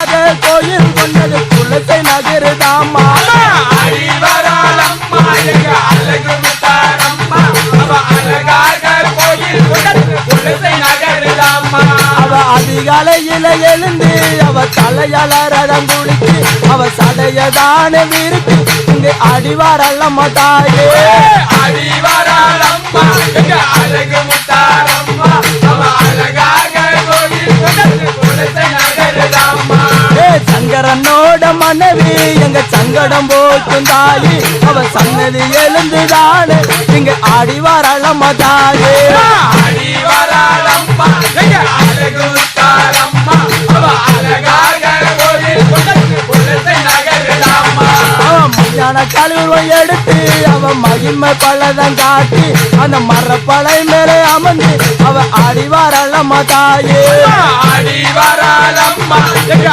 கோயில் கொண்டது குலசை நகருதாமா அடிவராளம்மா எங்க அழகு முத்தாரம்மா அவ அழகாக கோயில் கொண்டது குலசை நகருதாம்மா அவ அதிகாலையில எழுந்து அவ தலையால ரதம் குளிச்சு அவ சடையதான விரித்து இங்க அடிவாரல்லம்மா தாயே அடிவராளம்மா எங்க அழகு முத்தாரம்மா அவ அழகாக கோயில் கொண்டது குலசை நகருதாம்மா சங்கரனோட மனைவி எங்க சங்கடம் போக்கும் தாயி அவ சன்னதி எழுந்துதானே இங்க ஆடிவாரல்லம்மா தாயே அடிவராளம்மா எங்க அழகு முத்தாரம்மா அவ அழகாக கோயில் கொண்டது குலசை நகருதாம்மா அவ மயான கழுவம் எடுத்து அவ மகிமை பலதம் காட்டி அந்த மரப்பழை மேலே அமர்ந்து அவ ஆடிவாரல்லம்மா தாயே அடிவராளம்மா எங்க